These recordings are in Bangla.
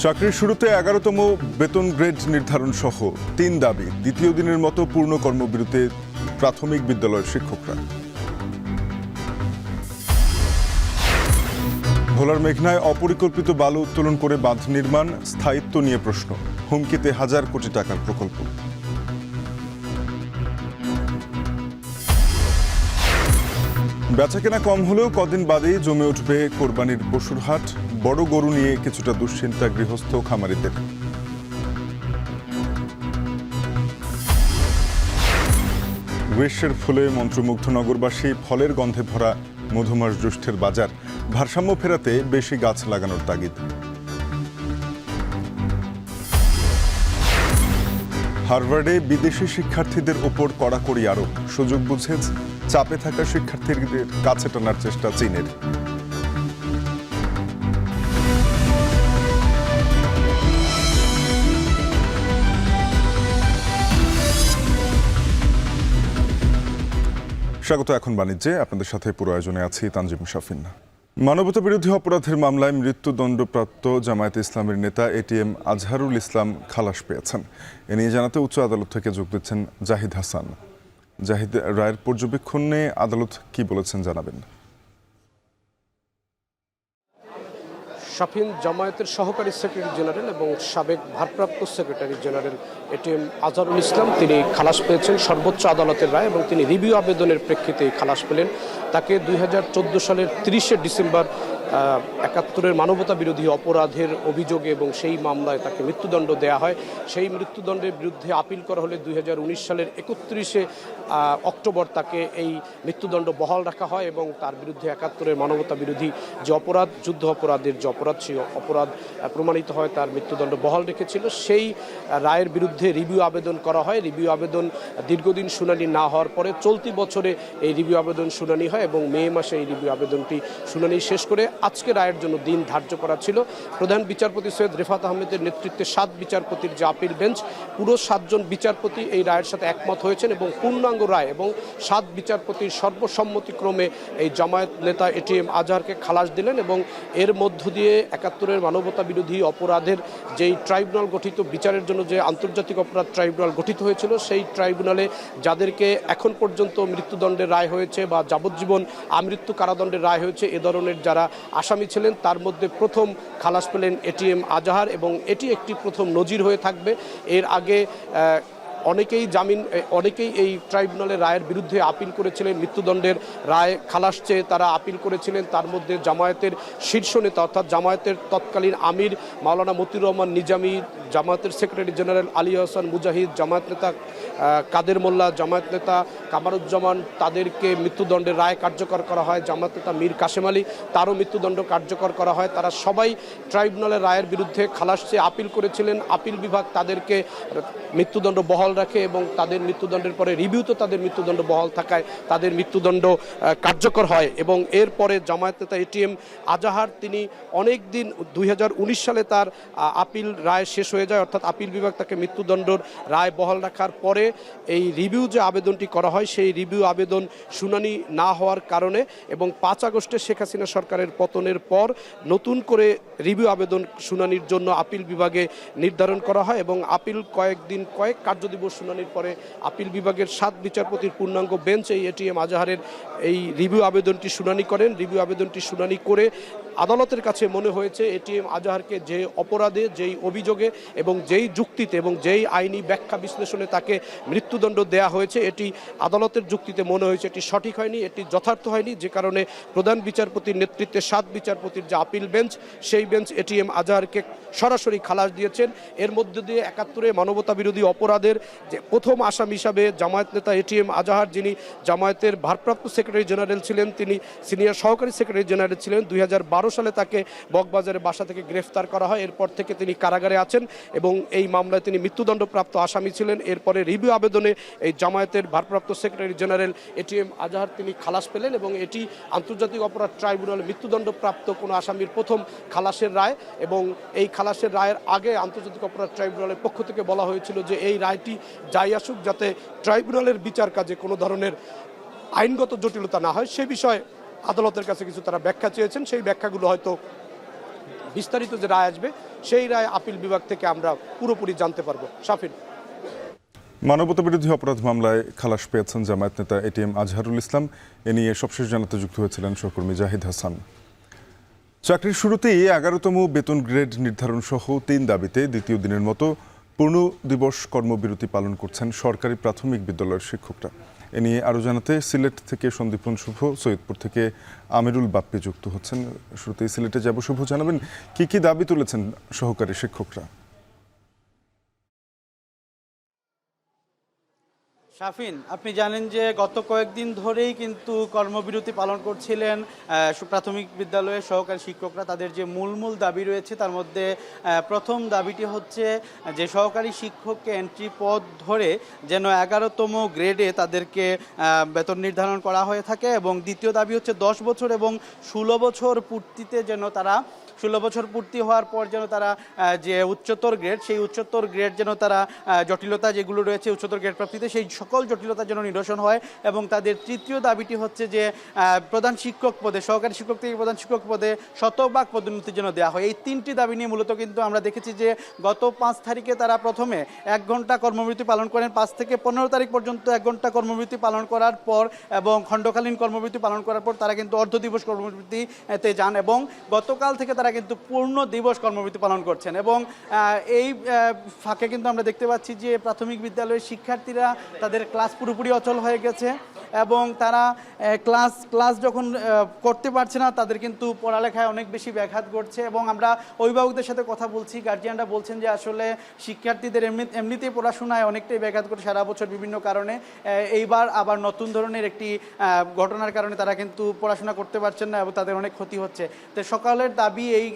চাকরির শুরুতে 11তম বেতন গ্রেড নির্ধারণ সহ 3 দাবি। দ্বিতীয় দিনের মতো পূর্ণ কর্মবিরতিতে প্রাথমিক বিদ্যালয়ের শিক্ষকরা। ভোলার মেঘনায় অপরিকল্পিত বালু উত্তোলন করে বাঁধ নির্মাণ, স্থায়িত্ব নিয়ে প্রশ্ন। হুমকিতে হাজার কোটি টাকার প্রকল্প। বেচাকেনা কম হলেও কদিন বাদেই জমে উঠবে কোরবানির পশুর হাট। বড় গরু নিয়ে কিছুটা দুশ্চিন্তা গৃহস্থ খামারিদের। গ্রীষ্মের ফুলে মন্ত্রমুগ্ধ নগরবাসী। ফলের গন্ধে ভরা মধুমাস জ্যৈষ্ঠের বাজার। ভারসাম্য ফেরাতে বেশি গাছ লাগানোর তাগিদ। হার্ভার্ডে বিদেশি শিক্ষার্থীদের ওপর কড়াকড়ি আরোপ। সুযোগ বুঝে চাপে থাকা শিক্ষার্থীদের কাছে টানার চেষ্টা চীনের। স্বাগত। এখন বাণিজ্যে আপনাদের সাথে পুরো আয়োজনে আছি তানজিম শাফিন। মানবতা বিরোধী অপরাধের মামলায় মৃত্যুদণ্ডপ্রাপ্ত জামায়াতে ইসলামের নেতা এটিএম আজহারুল ইসলাম খালাস পেয়েছেন। এ নিয়ে জানাতে উচ্চ আদালত থেকে যোগ দিচ্ছেন জাহিদ হাসান। জাহিদ, রায়ের পর্যবেক্ষণে আদালত কি বলেছেন জানাবেন। শাফিন, জামায়াতের সহকারী সেক্রেটারি জেনারেল এবং সাবেক ভারপ্রাপ্ত secretary general ATM Azharul Islam তিনি খালাস পেয়েছেন সর্বোচ্চ আদালতের রায় এবং তিনি রিভিউ আবেদনের প্রেক্ষিতে খালাস পেলেন। তাকে 2014 সালের 30শে ডিসেম্বর 71-এর মানবতা বিরোধী অপরাধের অভিযোগে এবং সেই মামলায় তাকে মৃত্যুদণ্ড দেয়া হয়। সেই মৃত্যুদণ্ডের বিরুদ্ধে আপিল করা হলে 2019 সালের 31শে অক্টোবর তাকে এই মৃত্যুদণ্ড বহাল রাখা হয় এবং তার বিরুদ্ধে 71-এর মানবতা বিরোধী যে অপরাধ, যুদ্ধ অপরাধের যে অপরাধ, সেই অপরাধ প্রমাণিত হয়, তার মৃত্যুদণ্ড বহাল রেখেছিল। সেই রায়ের বিরুদ্ধে রিভিউ আবেদন করা হয়। রিভিউ আবেদন দীর্ঘদিন শুনানি না হওয়ার পরে চলতি বছরে এই রিভিউ আবেদন শুনানি হয় এবং মে মাসে এই রিভিউ আবেদনটি শুনানি শেষ করে আজকে রায়ের জন্য দিন ধার্য করা ছিল। প্রধান বিচারপতি সৈয়দ রেফাত আহমেদের নেতৃত্বে 7 বিচারপতির যে আপিল বেঞ্চ, পুরো 7 জন বিচারপতি এই রায়ের সাথে একমত হয়েছেন এবং পূর্ণাঙ্গ রায় এবং 7 বিচারপতির সর্বসম্মতিক্রমে এই জামায়াত নেতা এটিএম আজহারকে খালাস দিলেন এবং এর মধ্য দিয়ে 71-এর মানবতা বিরোধী অপরাধের যেই ট্রাইব্যুনাল গঠিত, বিচারের জন্য যে আন্তর্জাতিক অপরাধ ট্রাইব্যুনাল গঠিত হয়েছিল, সেই ট্রাইব্যুনালে যাদেরকে এখন পর্যন্ত মৃত্যুদণ্ডের রায় হয়েছে বা যাবজ্জীবন আমৃত্যু কারাদণ্ডের রায় হয়েছে, এ ধরনের যারা আসামি ছিলেন তার মধ্যে প্রথম খালাস পেলেন এটিএম আজহার এবং এটি একটি প্রথম নজির হয়ে থাকবে। এর আগে অনেকেই এই ট্রাইব্যুনালের রায়ের বিরুদ্ধে আপিল করেছিলেন, মৃত্যুদণ্ডের রায় খালাস চেয়ে তারা আপিল করেছিলেন। তার মধ্যে জামায়াতের শীর্ষ নেতা অর্থাৎ জামায়াতের তৎকালীন আমির মাওলানা মতিউর রহমান নিজামী, জামায়াতের সেক্রেটারি জেনারেল আলী আহসান মুজাহিদ, জামায়াত নেতা কাদের মোল্লা, জামায়াত নেতা কামারুজ্জামান, তাদেরকে মৃত্যুদণ্ডের রায় কার্যকর করা হয়। জামায়াত নেতা মীর কাশেম আলী, তারও মৃত্যুদণ্ড কার্যকর করা হয়। তারা সবাই ট্রাইব্যুনালের রায়ের বিরুদ্ধে খালাস চেয়ে আপিল করেছিলেন। আপিল বিভাগ তাদেরকে মৃত্যুদণ্ড বহাল রাখে এবং তাদের মৃত্যুদণ্ডের পরে রিভিউতে তাদের মৃত্যুদণ্ড বহাল থাকায় তাদের মৃত্যুদণ্ড কার্যকর হয় এবং এরপরে জামায়াত নেতা এটিএম আজহার তিনি অনেক দিন 2019 সালে তার আপিল রায় শেষ হয়ে যায়, অর্থাৎ আপিল বিভাগ তাকে মৃত্যুদণ্ডর রায় বহাল রাখার পরে এই রিভিউ যে আবেদনটি করা হয়, সেই রিভিউ আবেদন শুনানি না হওয়ার কারণে এবং 5 আগস্টে শেখ হাসিনা সরকারের পতনের পর নতুন করে রিভিউ আবেদন শুনানির জন্য আপিল বিভাগে নির্ধারণ করা হয় এবং আপিল কয়েক কার্যদিবস শুনানির পরে আপিল বিভাগের 7 বিচারপতির পূর্ণাঙ্গ বেঞ্চ এই এটিএম আজহারের এই রিভিউ আবেদনটি শুনানি করেন। রিভিউ আবেদনটি শুনানি করে আদালতের কাছে মনে হয়েছে এটিএম আজহারকে যে অপরাধে, যেই অভিযোগে এবং যেই যুক্তিতে এবং যেই আইনি ব্যাখ্যা বিশ্লেষণে তাকে মৃত্যুদণ্ড দেয়া হয়েছে, এটি আদালতের যুক্তিতে মনে হয়েছে এটি সঠিক হয়নি, এটি যথার্থ হয়নি, যে কারণে প্রধান বিচারপতির নেতৃত্বে 7 বিচারপতির যে আপিল বেঞ্চ, সেই বেঞ্চ এটিএম আজহারকে সরাসরি খালাস দিয়েছেন। এর মধ্য দিয়ে 71-এ মানবতা বিরোধী অপরাধের যে প্রথম আসামি হিসাবে জামায়াত নেতা এটিএম আজহার, যিনি জামায়াতের ভারপ্রাপ্ত সেক্রেটারি জেনারেল ছিলেন, তিনি সিনিয়র সহকারী সেক্রেটারি জেনারেল ছিলেন। 2012 সালে তাকে বকবাজারের বাসা থেকে গ্রেফতার করা হয়। এরপর থেকে তিনি কারাগারে আছেন এবং এই মামলায় তিনি মৃত্যুদণ্ডপ্রাপ্ত আসামি ছিলেন। এরপরে রিভিউ আবেদনে এই জামায়াতের ভারপ্রাপ্ত সেক্রেটারি জেনারেল এটিএম আজহার তিনি খালাস পেলেন এবং এটি আন্তর্জাতিক অপরাধ ট্রাইব্যুনাল মৃত্যুদণ্ডপ্রাপ্ত কোনো আসামির প্রথম খালাসের রায় এবং এই খালাসের রায়ের আগে আন্তর্জাতিক অপরাধ ট্রাইব্যুনালের পক্ষ থেকে বলা হয়েছিল যে এই রায়টি যাই আসুক, যাতে ট্রাইব্যুনালের বিচার কাজে কোনো ধরনের আইনগত জটিলতা না হয়, সে বিষয়ে আদালতের কাছে কিছু তারা ব্যাখ্যা চেয়েছেন। সেই ব্যাখ্যাগুলো হয়তো বিস্তারিত যে রায় আসবে সেই রায় আপিল বিভাগ থেকে আমরা পুরোপুরি জানতে পারবো। শাফিন। মানবতাবিরোধী অপরাধ মামলায় খালাস পেয়েছেন জামায়াত নেতা এটিএম আজহারুল ইসলাম। এ নিয়ে সবশেষ জানাতে যুক্ত হয়েছিলেন সহকর্মী জাহিদ হাসান। চাকরির শুরুতেই 11তম বেতন গ্রেড নির্ধারণ সহ 3 দাবিতে দ্বিতীয় দিনের মতো পূর্ণ দিবস কর্মবিরতি পালন করছেন সরকারি প্রাথমিক বিদ্যালয়ের শিক্ষকরা। এ নিয়ে আরও জানাতে সিলেট থেকে সন্দীপন শুভ, সৈয়দপুর থেকে আমিরুল বাপ্পি যুক্ত হচ্ছেন। শুরুতেই সিলেটে যাব, শুভ জানাবেন কি কি দাবি তুলেছেন সহকারী শিক্ষকরা? শাফিন, আপনি জানেন যে গত কয়েকদিন ধরেই কিন্তু কর্মবিরতি পালন করছিলেন প্রাথমিক বিদ্যালয়ের সহকারী শিক্ষকরা। তাদের যে মূল দাবি রয়েছে তার মধ্যে প্রথম দাবিটি হচ্ছে যে সহকারী শিক্ষককে এন্ট্রি পদ ধরে যেন 11তম গ্রেডে তাদেরকে বেতন নির্ধারণ করা হয়ে থাকে, এবং দ্বিতীয় দাবি হচ্ছে 10 বছর এবং 16 বছর পূর্তিতে যেন তারা 16 বছর পূর্তি হওয়ার পর যেন তারা যে উচ্চতর গ্রেড, সেই উচ্চতর গ্রেড যেন তারা জটিলতা যেগুলো রয়েছে উচ্চতর গ্রেড প্রাপ্তিতে সেই সকল জটিলতা যেন নিরসন হয়। এবং তাদের তৃতীয় দাবিটি হচ্ছে যে প্রধান শিক্ষক পদে, সহকারী শিক্ষক থেকে প্রধান শিক্ষক পদে শতভাগ পদোন্নতি যেন দেওয়া হয়। এই 3টি দাবি নিয়ে মূলত কিন্তু আমরা দেখেছি যে গত 5 তারিখে তারা প্রথমে 1 ঘন্টা কর্মবিরতি পালন করেন। 5 থেকে 15 তারিখ পর্যন্ত 1 ঘন্টা কর্মবিরতি পালন করার পর এবং খণ্ডকালীন কর্মবিরতি পালন করার পর তারা কিন্তু অর্ধ দিবস কর্মবিরতিতে যান, এবং গতকাল থেকে তারা কিন্তু পূর্ণ দিবস কর্মবিরতি পালন করছেন। এবং এই ফাঁকে কিন্তু আমরা দেখতে পাচ্ছি যে প্রাথমিক বিদ্যালয়ের শিক্ষার্থীরা তাদের ক্লাস পুরোপুরি অচল হয়ে গেছে, এবং তারা ক্লাস যখন করতে পারছে না তাদের কিন্তু পড়ালেখায় অনেক বেশি ব্যাঘাত ঘটছে। এবং আমরা অভিভাবকদের সাথে কথা বলছি, গার্জিয়ানরা বলছেন যে আসলে শিক্ষার্থীদের এমনিতেই পড়াশোনায় অনেকটাই ব্যাঘাত ঘটে সারা বছর বিভিন্ন কারণে। এইবার আবার নতুন ধরনের একটি ঘটনার কারণে তারা কিন্তু পড়াশোনা করতে পারছেন না এবং তাদের অনেক ক্ষতি হচ্ছে। তো সকালের দাবি, এই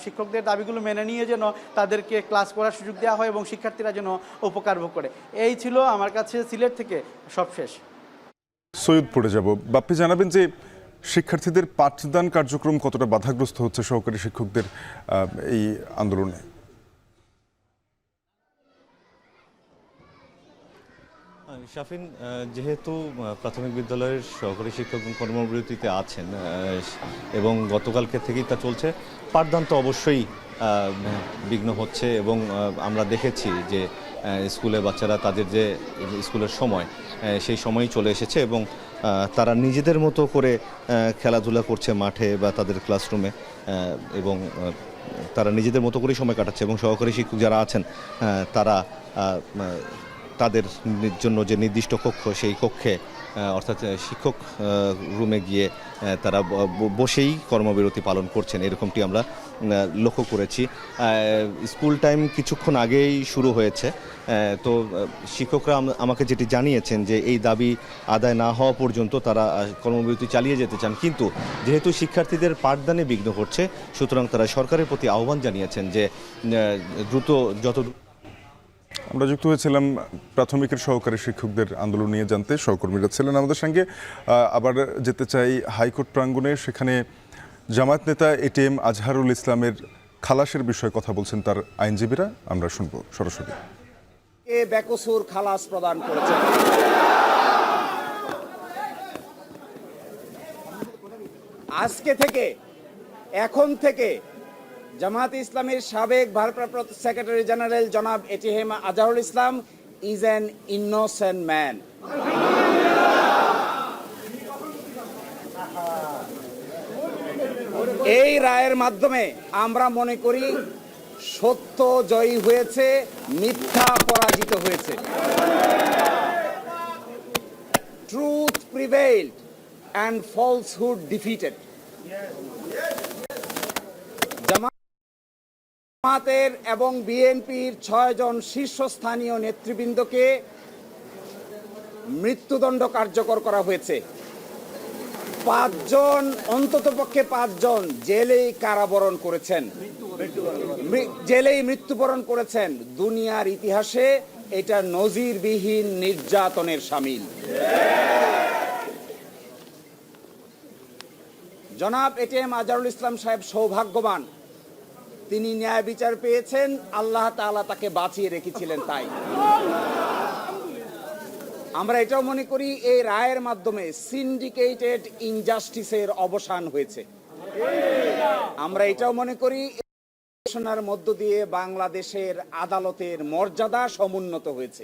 শিক্ষকদের দাবিগুলো মেনে নিয়ে যেন তাদেরকে ক্লাস করার সুযোগ দেওয়া হয় এবং শিক্ষার্থীরা যেন উপকার ভোগ করে। এই ছিল আমার কাছে সিলেট থেকে সবশেষ। সৈয়দপুরে যাব, বাপ্পি জানাবেন যে শিক্ষার্থীদের পাঠদান কার্যক্রম কতটা বাধাগ্রস্ত হচ্ছে সহকারী শিক্ষকদের এই আন্দোলনে? শাফিন, যেহেতু প্রাথমিক বিদ্যালয়ের সহকারী শিক্ষক কর্মবিরতিতে আছেন এবং গতকালকে থেকেই তা চলছে, পাঠদান তো অবশ্যই বিঘ্ন হচ্ছে। এবং আমরা দেখেছি যে স্কুলে বাচ্চারা তাদের যে স্কুলের সময় সেই সময়ই চলে এসেছে এবং তারা নিজেদের মতো করে খেলাধুলা করছে মাঠে বা তাদের ক্লাসরুমে, এবং তারা নিজেদের মতো করেই সময় কাটাচ্ছে। এবং সহকারী শিক্ষক যারা আছেন তারা তাদের জন্য যে নির্দিষ্ট কক্ষ, সেই কক্ষে অর্থাৎ শিক্ষক রুমে গিয়ে তারা বসেই কর্মবিরতি পালন করছেন, এরকমটি আমরা লক্ষ্য করেছি। স্কুল টাইম কিছুক্ষণ আগেই শুরু হয়েছে, তো শিক্ষকরা আমাকে যেটি জানিয়েছেন যে এই দাবি আদায় না হওয়া পর্যন্ত তারা কর্মবিরতি চালিয়ে যেতে চান, কিন্তু যেহেতু শিক্ষার্থীদের পাঠদানে বিঘ্ন ঘটছে সুতরাং তারা সরকারের প্রতি আহ্বান জানিয়েছেন যে দ্রুত যত। আমরা যুক্ত হয়েছিলাম প্রাথমিকের সহকারী শিক্ষকদের আন্দোলন নিয়ে জানতে, সহকর্মীরা ছিলেন আমাদের সঙ্গে। আবার যেতে চাই হাইকোর্ট প্রাঙ্গণে, সেখানে জামায়াত নেতা এটিএম আজহারুল ইসলামের খালাসের বিষয়ে কথা বলছেন তার আইনজীবীরা। আমরা শুনবো সরাসরি। বেকসুর খালাস প্রদান করেছেন। আজকে থেকে, এখন থেকে জামায়াতে ইসলামীর সাবেক ভারপ্রাপ্ত সেক্রেটারি জেনারেল জনাব ATM Azharul Islam is an innocent man. এই রায়ের মাধ্যমে আমরা মনে করি সত্য জয়ী হয়েছে, মিথ্যা পরাজিত হয়েছে। Truth prevailed and falsehood defeated. জামায়াতের এবং বিএনপির 6 জন শীর্ষস্থানীয় নেতৃবৃন্দকে মৃত্যুদণ্ড কার্যকর করা হয়েছে। 5 জন, অন্ততপক্ষে 5 জন জেলেই কারাবরণ করেছেন, জেলেই মৃত্যুবরণ করেছেন। দুনিয়ার ইতিহাসে এটা নজিরবিহীন নির্যাতনের শামিল। জনাব এটিএম আজহারুল ইসলাম সাহেব সৌভাগ্যবান, তিনি ন্যায় বিচার পেয়েছেন, আল্লাহ তাআলা তাকে বাঁচিয়ে রেখেছিলেন। তাই আমরা এটাও মনে করি এই রায়ের মাধ্যমে সিন্ডিকেটেড ইনজাস্টিসের অবসান হয়েছে। আমরা এটাও মনে করি ঘোষণার মধ্য দিয়ে বাংলাদেশের আদালতের মর্যাদা সমুন্নত হয়েছে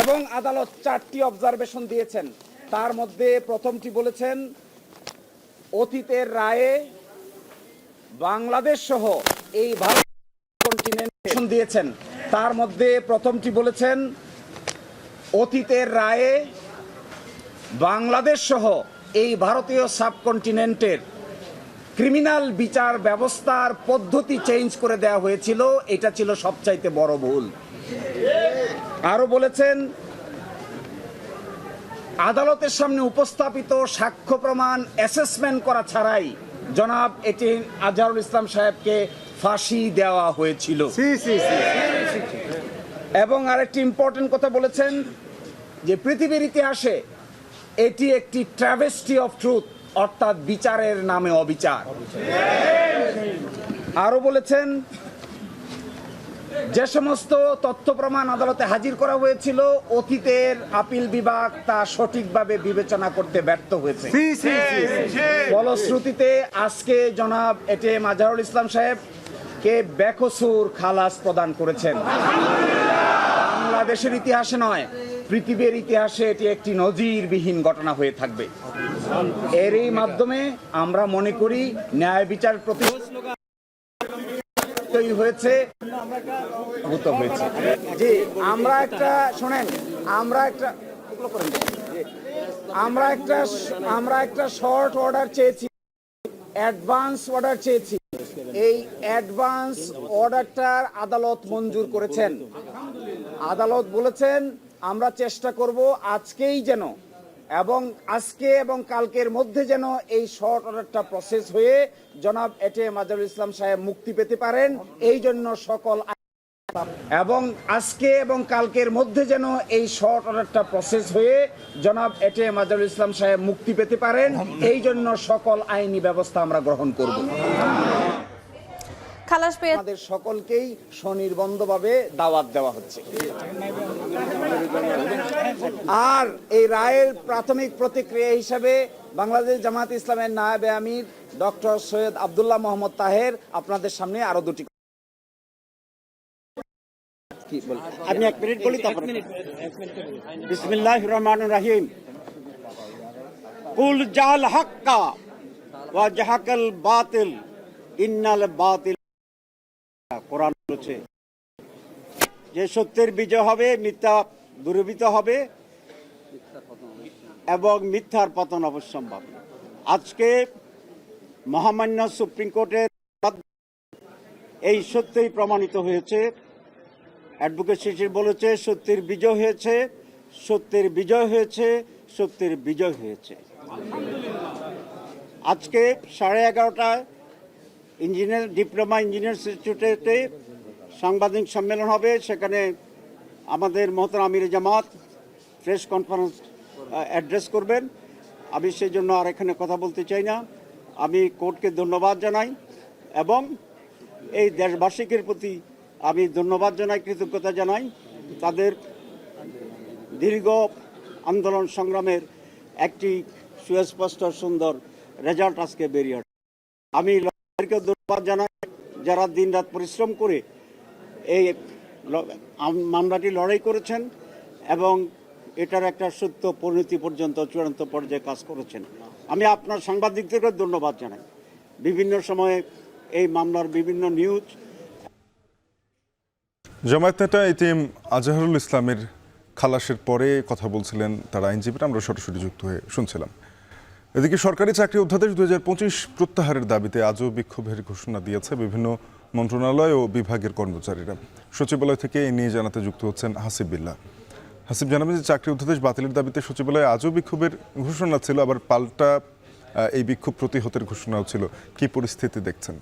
এবং আদালত 4টি অবজারভেশন দিয়েছেন। তার মধ্যে প্রথমটি বলেছেন, অতীতের রায়ে বাংলাদেশ সহ এই ভারত কন্টিনেন্টে দিয়েছেন। তার মধ্যে প্রথমটি বলেছেন, অতীতের রায়ে বাংলাদেশ সহ এই ভারতীয় সাবকন্টিনেন্টের ক্রিমিনাল বিচার ব্যবস্থার পদ্ধতি চেঞ্জ করে দেওয়া হয়েছিল, এটা ছিল সবচাইতে বড় ভুল। আরো বলেছেন, আদালতের সামনে উপস্থাপিত সাক্ষ্য প্রমাণ অ্যাসেসমেন্ট করা ছাড়াই জনাব এটিএম আজহারুল ইসলাম সাহেবকে ফাঁসি দেওয়া হয়েছিল। এবং আরেকটি ইম্পর্টেন্ট কথা বলেছেন যে পৃথিবীর ইতিহাসে এটি একটি ট্র্যাভেস্টি অফ ট্রুথ, অর্থাৎ বিচারের নামে অবিচার। আরো বলেছেন, যে সমস্ত তথ্য প্রমাণ আদালতে হাজির করা হয়েছিল অতীতের আপিল বিভাগ তা সঠিকভাবে বিবেচনা করতে ব্যর্থ হয়েছে। ফলশ্রুতিতে আজকে জনাব এটিএম আজহারুল ইসলাম সাহেবকে বেকসুর খালাস প্রদান করেছেন। বাংলাদেশের ইতিহাসে নয়, পৃথিবীর ইতিহাসে এটি একটি নজিরবিহীন ঘটনা হয়ে থাকবে। এরই মাধ্যমে আমরা মনে করি ন্যায় বিচার প্রতি হয়েছে। জি, আমরা একটা শর্ট অর্ডার চেয়েছি, অ্যাডভান্স অর্ডার চেয়েছি। এই অ্যাডভান্স অর্ডারটার আদালত মঞ্জুর করেছেন। আদালত বলেছেন আমরা চেষ্টা করব আজকেই যেন এবং আজকে এবং কালকের মধ্যে যেন এই শর্ট অর্ডারটা প্রসেস হয়ে জনাব এটিএম আজহারুল ইসলাম সাহেব মুক্তি পেতে পারেন, এই জন্য সকল এবং আজকে এবং কালকের মধ্যে যেন এই শর্ট অর্ডারটা প্রসেস হয়ে জনাব এটিএম আজহারুল ইসলাম সাহেব মুক্তি পেতে পারেন, এই জন্য সকল আইনি ব্যবস্থা আমরা গ্রহণ করব। খালাস পেয়ে আমাদের সকলকেই স্বনির্বন্ধভাবে দাওয়াত দেওয়া হচ্ছে। আর এই রায়ের প্রাথমিক প্রতিক্রিয়া হিসেবে বাংলাদেশ জামায়াত ইসলামের নায়েবে আমির ডক্টর সৈয়দ আব্দুল্লাহ মোহাম্মদ তাহের আপনাদের সামনে আরো দুটি আমি 1 মিনিট বলি, তারপরে বিসমিল্লাহির রহমানির রহিম। কুল জাল হাক্কা ওয়া জাহাকাল বাতিল ইন্নাল বাতিল। কোরআন বলেছে যে সত্যের বিজয় হবে, মিথ্যা দূরীভূত হবে এবং মিথ্যার পতন অবশ্যম্ভাব। আজকে মহামান্য সুপ্রিম কোর্টের এই সত্যই প্রমাণিত হয়েছে। অ্যাডভোকেট শিশির বলেছে সত্যের বিজয় হয়েছে, সত্যের বিজয় হয়েছে, সত্যের বিজয় হয়েছে। আজকে 11:30টায় ডিপ্লোমা ইঞ্জিনিয়ার্স ইনস্টিটিউটে সাংবাদিক সম্মেলন হবে। সেখানে আমাদের মহতরম আমির জামাত প্রেস কনফারেন্স অ্যাড্রেস করবেন। আমি সেই জন্য আর এখানে কথা বলতে চাই না। আমি কোর্টকে ধন্যবাদ জানাই এবং এই দেশবাসীদের প্রতি আমি ধন্যবাদ জানাই, কৃতজ্ঞতা জানাই। তাদের দীর্ঘ আন্দোলন সংগ্রামের একটি সুস্পষ্ট সুন্দর রেজাল্ট আজকে বেরিয়ে আসে। আমি লয়ারকে ধন্যবাদ জানাই যারা দিনরাত পরিশ্রম করে এই মামলাটি লড়াই করেছেন এবং এটার একটা সত্য পরিণতি পর্যন্ত চূড়ান্ত পর্যায়ে কাজ করেছেন। আমি আপনার সাংবাদিকদেরকে ধন্যবাদ জানাই। বিভিন্ন সময়ে এই মামলার বিভিন্ন নিউজ। জামায়াত নেতা এটিএম আজহারুল ইসলামের খালাসের পরে কথা বলছিলেন তার আইনজীবীরা, আমরা সরাসরি যুক্ত হয়ে শুনছিলাম। এদিকে সরকারি চাকরি অধ্যাদেশ 2025 প্রত্যাহারের দাবিতে আজও বিক্ষোভের ঘোষণা দিয়েছে বিভিন্ন মন্ত্রণালয় ও বিভাগের কর্মচারীরা। সচিবালয় থেকে এ নিয়ে জানাতে যুক্ত হচ্ছেন হাসিব বিল্লাহ। হাসিব, জানাবেন যে চাকরি অধ্যাদেশ বাতিলের দাবিতে সচিবালয়ে আজও বিক্ষোভের ঘোষণা ছিল, আবার পাল্টা এই বিক্ষোভ প্রতিহতের ঘোষণাও ছিল। কি পরিস্থিতি দেখছেন?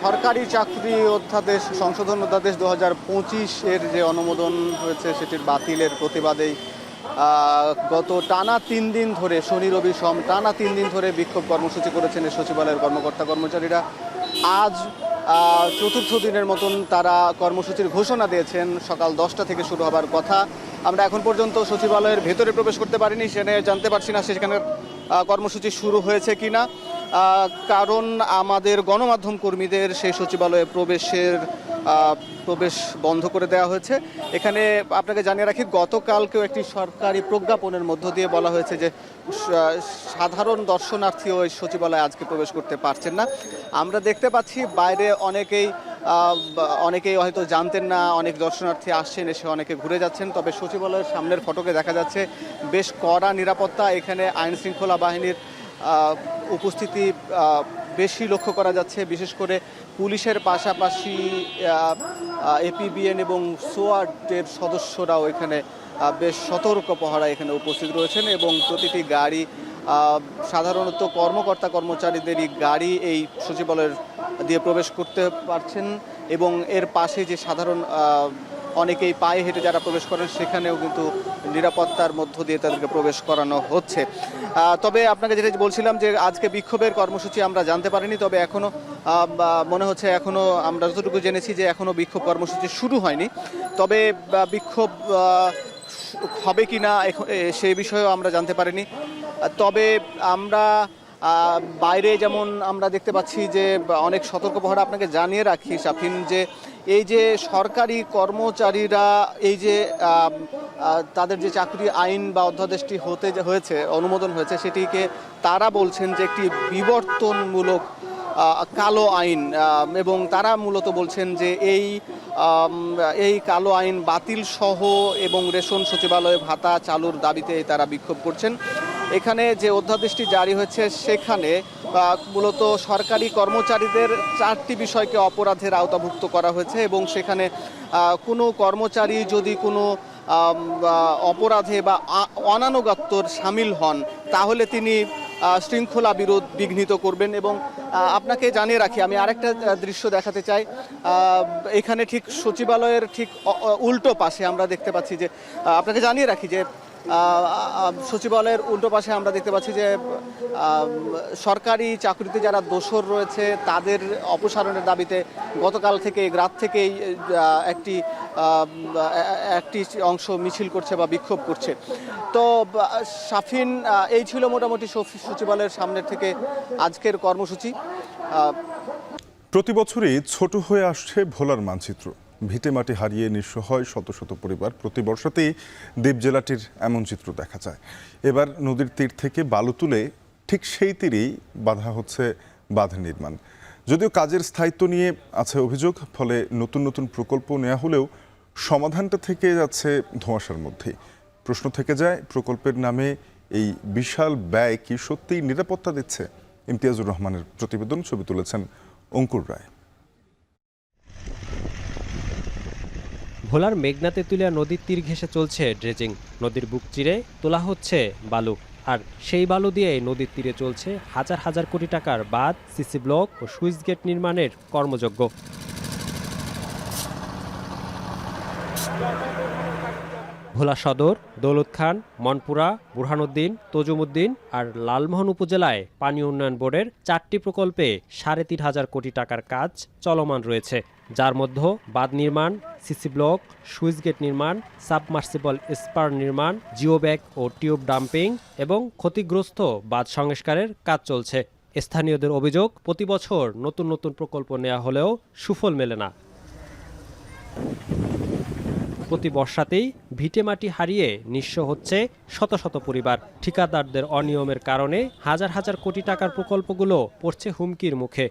সরকারি চাকরি অধ্যাদেশ সংশোধন অধ্যাদেশ 2025-এর যে অনুমোদন হয়েছে সেটির বাতিলের প্রতিবাদেই গত টানা 3 দিন ধরে শনি রবি সোম টানা 3 দিন ধরে বিক্ষোভ কর্মসূচি করেছেন এই সচিবালয়ের কর্মকর্তা কর্মচারীরা। আজ চতুর্থ দিনের মতন তারা কর্মসূচির ঘোষণা দিয়েছেন। সকাল 10টা থেকে শুরু হবার কথা। আমরা এখন পর্যন্ত সচিবালয়ের ভেতরে প্রবেশ করতে পারিনি, সেখানে জানতে পারছি না সেখানে কর্মসূচি শুরু হয়েছে কিনা, কারণ আমাদের গণমাধ্যম কর্মীদের সেই সচিবালয়ে প্রবেশ বন্ধ করে দেওয়া হয়েছে। এখানে আপনাকে জানিয়ে রাখি, গতকালকেও একটি সরকারি প্রজ্ঞাপনের মধ্য দিয়ে বলা হয়েছে যে সাধারণ দর্শনার্থী ওই সচিবালয়ে আজকে প্রবেশ করতে পারছেন না। আমরা দেখতে পাচ্ছি বাইরে অনেকেই হয়তো জানতেন না, অনেক দর্শনার্থী আসছেন, এসে অনেকে ঘুরে যাচ্ছেন। তবে সচিবালয়ের সামনের ফটকে দেখা যাচ্ছে বেশ কড়া নিরাপত্তা। এখানে আইন শৃঙ্খলা বাহিনীর উপস্থিতি বেশি লক্ষ্য করা যাচ্ছে, বিশেষ করে পুলিশের পাশাপাশি এপিবিএন এবং সোয়ার্ডের সদস্যরাও এখানে বেশ সতর্ক পহরা এখানে উপস্থিত রয়েছেন এবং প্রতিটি গাড়ি, সাধারণত কর্মকর্তা কর্মচারীদেরই গাড়ি এই সচিবালয়ের দিয়ে প্রবেশ করতে পারছেন এবং এর পাশে যে সাধারণ অনেকেই পায়ে হেঁটে যারা প্রবেশ করেন সেখানেও কিন্তু নিরাপত্তার মধ্য দিয়ে তাদেরকে প্রবেশ করানো হচ্ছে। তবে আপনাকে যেটা বলছিলাম যে আজকে বিক্ষোভের কর্মসূচি আমরা জানতে পারিনি, তবে এখনও মনে হচ্ছে আমরা যতটুকু জেনেছি যে এখনও বিক্ষোভ কর্মসূচি শুরু হয়নি। তবে বিক্ষোভ হবে কি না সেই বিষয়েও আমরা জানতে পারিনি। তবে আমরা বাইরে যেমন আমরা দেখতে পাচ্ছি যে অনেক সতর্ক পহরা। আপনাকে জানিয়ে রাখি শাফিন, যে এই যে সরকারি কর্মচারীরা এই যে তাদের যে চাকরি আইন বা অধ্যাদেশটি হয়েছে অনুমোদন হয়েছে, সেটিকে তারা বলছেন যে একটি বিবর্তনমূলক কালো আইন, এবং তারা মূলত বলছেন যে এই কালো আইন বাতিল সহ এবং রেশন সচিবালয়ে ভাতা চালুর দাবিতে তারা বিক্ষোভ করছেন। এখানে যে অধ্যাদেশটি জারি হয়েছে সেখানে মূলত সরকারি কর্মচারীদের 4টি বিষয়কে অপরাধের আওতাভুক্ত করা হয়েছে এবং সেখানে কোনো কর্মচারী যদি কোনো অপরাধে বা অনানুগত্যর সামিল হন তাহলে তিনি শৃঙ্খলা বিরোধ বিঘ্নিত করবেন। এবং আপনাকে জানিয়ে রাখি, আমি আরেকটা দৃশ্য দেখাতে চাই। এখানে ঠিক সচিবালয়ের ঠিক উল্টো পাশে আমরা দেখতে পাচ্ছি যে, আপনাকে জানিয়ে রাখি যে সচিবালয়ের উল্টো পাশে আমরা দেখতে পাচ্ছি যে সরকারি চাকরিতে যারা দোসর রয়েছে তাদের অপসারণের দাবিতে গতকাল থেকে রাত থেকেই একটি অংশ মিছিল করছে বা বিক্ষোভ করছে। তো শাফিন, এই ছিল মোটামুটি সচিবালয়ের সামনের থেকে আজকের কর্মসূচি। প্রতি বছরই ছোট হয়ে আসছে ভোলার মানচিত্র। ভিটে মাটি হারিয়ে নিঃস্ব হয় শত শত পরিবার। প্রতি বর্ষতেই দ্বীপ জেলাটির এমন চিত্র দেখা যায়। এবার নদীর তীর থেকে বালু তুলে ঠিক সেই তীরেই বাঁধা হচ্ছে বাঁধ নির্মাণ। যদিও কাজের স্থায়িত্ব নিয়ে আছে অভিযোগ, ফলে নতুন নতুন প্রকল্প নেওয়া হলেও সমাধানটা থেকে যাচ্ছে ধোঁয়াশার মধ্যেই। প্রশ্ন থেকে যায়, প্রকল্পের নামে এই বিশাল ব্যয় কি সত্যিই নিরাপত্তা দিচ্ছে? ইমতিয়াজুর রহমানের প্রতিবেদন, ছবি তুলেছেন অঙ্কুর রায়। ভোলার মেঘনা তেঁতুলিয়া নদীর তীর ঘেঁষে চলছে ড্রেজিং। নদীর বুক চিরে তোলা হচ্ছে বালু, আর সেই বালু দিয়ে নদীর তীরে চলছে হাজার হাজার কোটি টাকার বাঁধ, সিসি ব্লক ও সুইচ গেট নির্মাণের কর্মযজ্ঞ। ভোলা সদর, দৌলত খান, মনপুরা, বুরহানুদ্দিন, তজুমুদ্দিন আর লালমোহন উপজেলায় পানি উন্নয়ন বোর্ডের 4টি প্রকল্পে 3.5 কোটি টাকার কাজ চলমান রয়েছে, যার মধ্যে বাঁধ নির্মাণ, সিসি ব্লক, সুইচ গেট নির্মাণ, সাবমার্সিবল স্পার নির্মাণ, জিও ব্যাগ ও টিউব ডাম্পিং এবং ক্ষতিগ্রস্ত বাঁধ সংস্কারের কাজ চলছে। স্থানীয়দের অভিযোগ, প্রতি বছর নতুন নতুন প্রকল্প নেওয়া হলেও সুফল মেলে না। প্রতি বর্ষাতেই ভিটে মাটি হারিয়ে নিঃস্ব হচ্ছে শত শত পরিবার। ঠিকাদারদের অনিয়মের কারণে হাজার হাজার কোটি টাকার প্রকল্পগুলো পড়ছে হুমকির মুখে।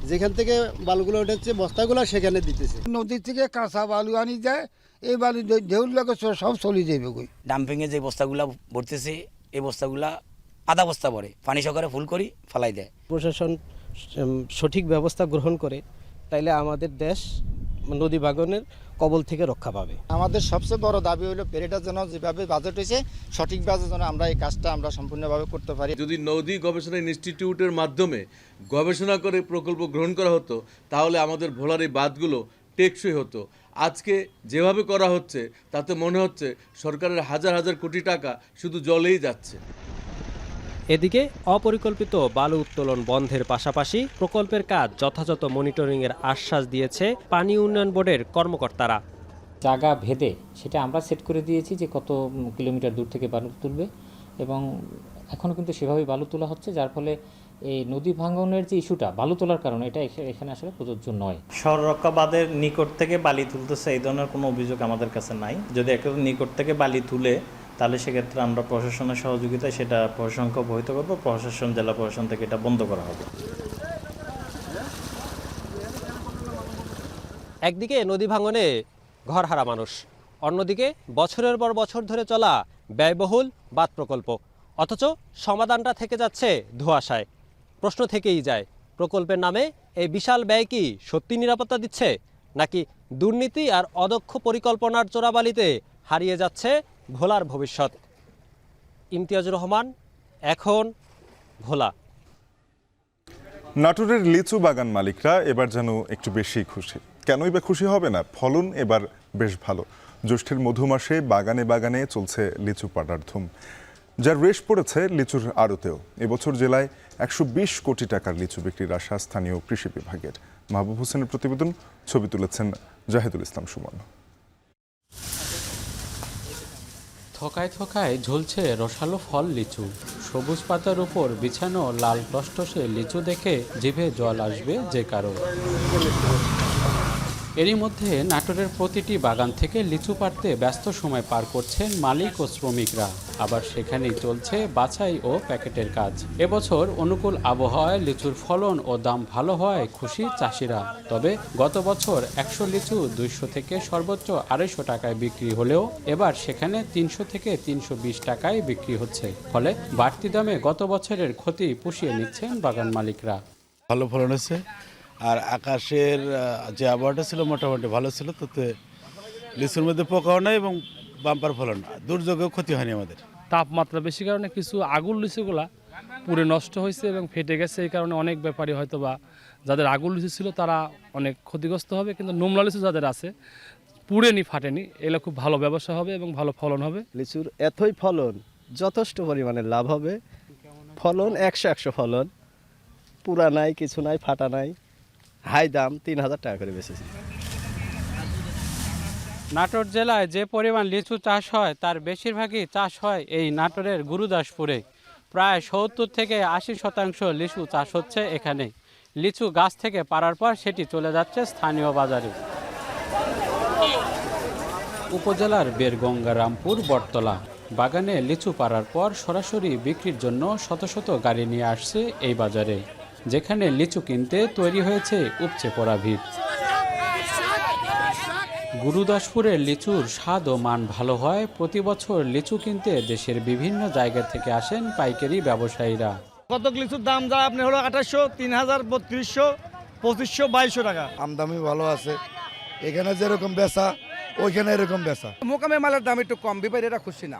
যেখান থেকে বালুগুলো উঠেছে বস্তাগুলো সেখানে দিতেছে। নদীর থেকে কাঁচা বালু আনি যায়, এই বালু ঢেউর লাগে সব চলে যাবে। ডাম্পিংয়ে যে বস্তাগুলা ভরতেছে এই বস্তাগুলা আধা বস্তা ভরে পানি সহকারে ফুল করি ফালাই দেয়। প্রশাসন সঠিক ব্যবস্থা গ্রহণ করে তাইলে আমাদের দেশ নদী ভাঙনের কবল থেকে রক্ষা পাবে। আমাদের সবচেয়ে বড় দাবি হলো পেরেটা যেন যেভাবে বাজেট হয়েছে সঠিকভাবে যেন আমরা এই কাজটা আমরা সম্পূর্ণভাবে করতে পারি। যদি নদী গবেষণা ইনস্টিটিউটের মাধ্যমে গবেষণা করে প্রকল্প গ্রহণ করা হতো তাহলে আমাদের ভোলার এই বাঁধগুলো টেকসই হতো। আজকে যেভাবে করা হচ্ছে তাতে মনে হচ্ছে সরকারের হাজার হাজার কোটি টাকা শুধু জলেই যাচ্ছে। এদিকে অপরিকল্পিত বালু উত্তোলন বন্ধের পাশাপাশি প্রকল্পের কাজ যথাযথ মনিটরিংয়ের আশ্বাস দিয়েছে পানি উন্নয়ন বোর্ডের কর্মকর্তারা। জায়গা ভেদে সেটা আমরা সেট করে দিয়েছি যে কত কিলোমিটার দূর থেকে বালু তুলবে, এবং এখনও কিন্তু সেভাবেই বালু তোলা হচ্ছে, যার ফলে এই নদী ভাঙনের যে ইস্যুটা বালু তোলার কারণে এটা এখানে আসলে প্রযোজ্য নয়। শহররক্ষা বাঁধের নিকট থেকে বালি তুলতেছে এই ধরনের কোনো অভিযোগ আমাদের কাছে নাই। যদি একেবারে নিকট থেকে বালি তুলে তাহলে সেক্ষেত্রে আমরা প্রশাসনের সহযোগিতায় সেটা প্রশাসনকে অবহিত করবো, প্রশাসন জেলা প্রশাসন থেকে এটা বন্ধ করা হবে। একদিকে নদী ভাঙনে ঘরহারা মানুষ, অন্যদিকে বছরের পর বছর ধরে চলা ব্যয়বহুল বাঁধ প্রকল্প, অথচ সমাধানটা থেকে যাচ্ছে ধোঁয়াশায়। প্রশ্ন থেকেই যায়, প্রকল্পের নামে এই বিশাল ব্যয় কি সত্যি নিরাপত্তা দিচ্ছে, নাকি দুর্নীতি আর অদক্ষ পরিকল্পনার চোরাবালিতে হারিয়ে যাচ্ছে ভোলার ভবিষ্যৎ? ইমতিয়াজুর রহমান, এখন ভোলা। নাটোরের লিচু বাগান মালিকরা এবার যেন একটু বেশি খুশি। কেনই বা খুশি হবে না, ফলন এবার বেশ ভালো। জ্যৈষ্ঠের মধু মাসে বাগানে বাগানে চলছে লিচু পাড়ার ধুম, যার রেশ পড়েছে লিচুর আড়তেও। এবছর জেলায় 120 কোটি টাকার লিচু বিক্রির আশা স্থানীয় কৃষি বিভাগের। মাহবুব হোসেনের প্রতিবেদন, ছবি তুলেছেন জাহিদুল ইসলাম সুমন। থোকায় থোকায় ঝুলছে রসালো ফল লিচু। সবুজ পাতার উপর বিছানো লাল টসটসে লিচু দেখে জিভে জল আসবে যে কারো। এরই মধ্যে নাটোরের প্রতিটি বাগান থেকে লিচু পাড়তে ব্যস্ত সময় পার করছেন মালিক ও শ্রমিকরা। আবার সেখানেই চলছে বাছাই ও প্যাকেটের কাজ। এবছর অনুকূল আবহাওয়ায় লিচুর ফলন ও দাম ভালো হওয়ায় খুশি চাষিরা। তবে গত বছর 100 লিচু 200 থেকে সর্বোচ্চ 250 টাকায় বিক্রি হলেও এবার সেখানে 300 থেকে 320 টাকায় বিক্রি হচ্ছে। ফলে বাড়তি দামে গত বছরের ক্ষতি পুষিয়ে নিচ্ছেন বাগান মালিকরা। ভালো ফলন হয়েছে, আর আকাশের যে আবহাওয়াটা ছিল মোটামুটি ভালো ছিল, তাতে লিচুর মধ্যে পোকাও নাই এবং বাম্পার ফলন, দুর্যোগেও ক্ষতি হয়নি আমাদের। তাপমাত্রা বেশি কারণে কিছু আগুন লিচুগুলা পুরে নষ্ট হয়েছে এবং ফেটে গেছে। এই কারণে অনেক ব্যাপারী হয়তো বা যাদের আগুন লিচু ছিল তারা অনেক ক্ষতিগ্রস্ত হবে, কিন্তু নোমলা লিচু যাদের আছে পুড়েনি ফাটেনি, এগুলো খুব ভালো ব্যবসা হবে এবং ভালো ফলন হবে। লিচুর এতই ফলন, যথেষ্ট পরিমাণে লাভ হবে। ফলন 100 ফলন, পুরা নাই, কিছু নাই, ফাটা নাই। হাই দাম 3000 টাকা করে বেচেছি। নাটোর জেলায় যে পরিমাণ লিচু চাষ হয় তার বেশিরভাগই চাষ হয় এই নাটোরের গুরুদাসপুরে। প্রায় 70 থেকে 80% লিচু চাষ হচ্ছে এখানে। লিচু গাছ থেকে পাড়ার পর সেটি চলে যাচ্ছে স্থানীয় বাজারে। উপজেলার বেরগঙ্গা, রামপুর, বটতলা বাগানে লিচু পাড়ার পর সরাসরি বিক্রির জন্য শত শত গাড়ি নিয়ে আসছে এই বাজারে, যেখানে লিচু কিনতে তৈরি হয়েছে উপচে পড়া ভিড়। গুরুদাসপুরের লিচুর স্বাদ ও মান ভালো হয় প্রতি বছর লিচু কিনতে দেশের বিভিন্ন জায়গা থেকে আসেন পাইকারি ব্যবসায়ীরা। কত লিচুর দাম যায় আপনি হলো 2800, 3000, 3200, 2500, 2200 টাকা। আমদামি ভালো আছে, এখানে যেরকম বেচা ওইখানে এরকম বেচা। মোকামে মালের দাম একটু কম, ব্যাপারীরা খুশি না।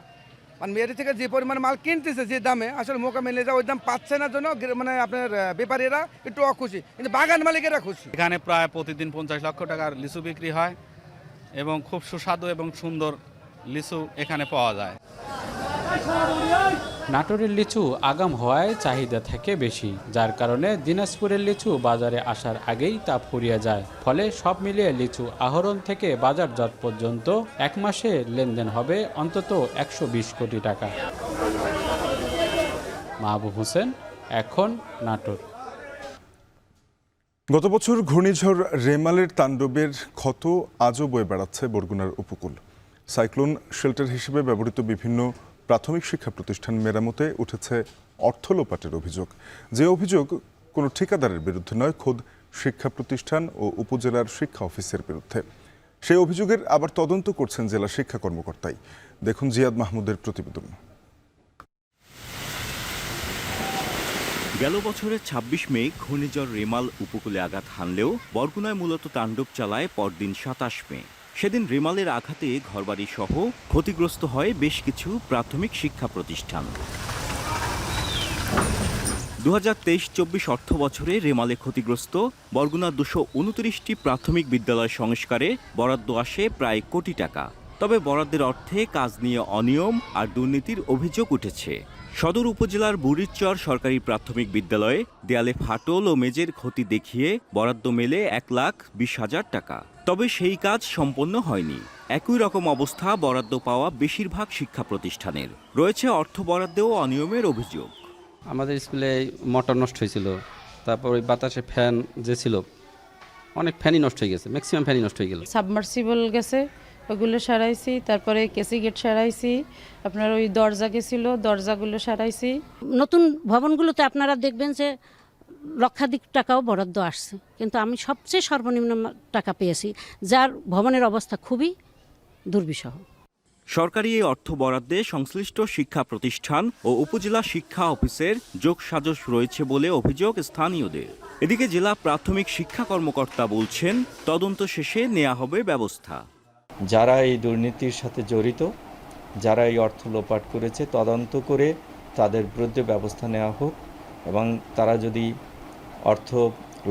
মানে মেয়েদের থেকে যে পরিমাণ মাল কিনতেছে যে দামে, আসলে মোকামে নিয়ে যা ওই দাম পাচ্ছে না জন্য মানে আপনার ব্যাপারীরা একটু অখুশি, কিন্তু বাগান মালিকেরা খুশি। এখানে প্রায় প্রতিদিন 50 লক্ষ টাকার লিচু বিক্রি হয় এবং খুব সুস্বাদু এবং সুন্দর লিচু এখানে পাওয়া যায়। নাটোরের লিচু আগাম হওয়ায় চাহিদা থাকে বেশি, যার কারণে দিনাজপুরের লিচু বাজারে আসার আগেই তা ফুরিয়ে যায়। ফলে সব মিলিয়ে লিচু আহরণ থেকে বাজারজাত পর্যন্ত 1 মাসে লেনদেন হবে অন্তত 120 কোটি টাকা। মাহবুব হোসেন, এখন নাটোর। গত বছর ঘূর্ণিঝড় রেমালের তাণ্ডবের ক্ষত আজও বয়ে বেড়াচ্ছে বরগুনার উপকূল। সাইক্লোন শেল্টার হিসেবে ব্যবহৃত বিভিন্ন প্রাথমিক শিক্ষা প্রতিষ্ঠান মেরামতে উঠেছে অর্থ লোপাটের অভিযোগ। যে অভিযোগ কোনো ঠিকাদারের বিরুদ্ধে নয়, খোদ শিক্ষা প্রতিষ্ঠান ও উপজেলার শিক্ষা অফিসের বিরুদ্ধে। সেই অভিযোগের আবার তদন্ত করছেন জেলা শিক্ষা কর্মকর্তাই। দেখুন জিয়াদ মাহমুদের প্রতিবেদন। গেল বছরের 26 মে ঘূর্ণিঝড় রেমাল উপকূলে আঘাত হানলেও বরগুনায় মূলত তাণ্ডব চালায় পরদিন 27 মে। সেদিন রেমালের আঘাতে ঘরবাড়ি সহ ক্ষতিগ্রস্ত হয় বেশ কিছু প্রাথমিক শিক্ষা প্রতিষ্ঠান। 2023-24 অর্থ বছরে রেমালে ক্ষতিগ্রস্ত বরগুনার 229টি প্রাথমিক বিদ্যালয় সংস্কারে বরাদ্দ আসে প্রায় কোটি টাকা। তবে বরাদ্দের অর্থে কাজ নিয়ে অনিয়ম আর দুর্নীতির অভিযোগ উঠেছে। সদর উপজেলার বুড়িরচর সরকারি প্রাথমিক বিদ্যালয়ে দেয়ালে ফাটল ও মেঝের ক্ষতি দেখিয়ে বরাদ্দ মেলে 1,20,000 টাকা। তবে সেই কাজ সম্পন্ন হয়নি। একই রকম অবস্থা বরাদ্দ পাওয়া বেশিরভাগ শিক্ষা প্রতিষ্ঠানের। রয়েছে অর্থ বরাদ্দেও অনিয়মের অভিযোগ। আমাদের স্কুলে মোটর নষ্ট হয়েছিল, তারপর ওই বাতাসে ফ্যান যে ছিল অনেক ফ্যানই নষ্ট হয়ে গেছে, ম্যাক্সিমাম ফ্যানই নষ্ট হয়ে গেল। সাবমার্সিবল গেছে, ওগুলো সারাইছি। তারপরে কেসি গেট সারাইছি, আপনার ওই দরজা গেছিল, দরজাগুলো সারাইছি। নতুন ভবনগুলোতে আপনারা দেখবেন যে লক্ষাধিক টাকাও বরাদ্দ আসছে, কিন্তু আমি সবচেয়ে সর্বনিম্ন টাকা পেয়েছি, যার ভবনের অবস্থা খুবই দুর্বিষহ। সরকারি এই অর্থ বরাদ্দে সংশ্লিষ্ট শিক্ষা প্রতিষ্ঠান ও উপজেলা শিক্ষা অফিসের যোগসাজশ রয়েছে বলে অভিযোগ স্থানীয়দের। এদিকে জেলা প্রাথমিক শিক্ষা কর্মকর্তা বলছেন, তদন্ত শেষে নেওয়া হবে ব্যবস্থা। যারা এই দুর্নীতির সাথে জড়িত, যারা এই অর্থ লোপাট করেছে, তদন্ত করে তাদের বিরুদ্ধে ব্যবস্থা নেওয়া হোক, এবং তারা যদি অর্থ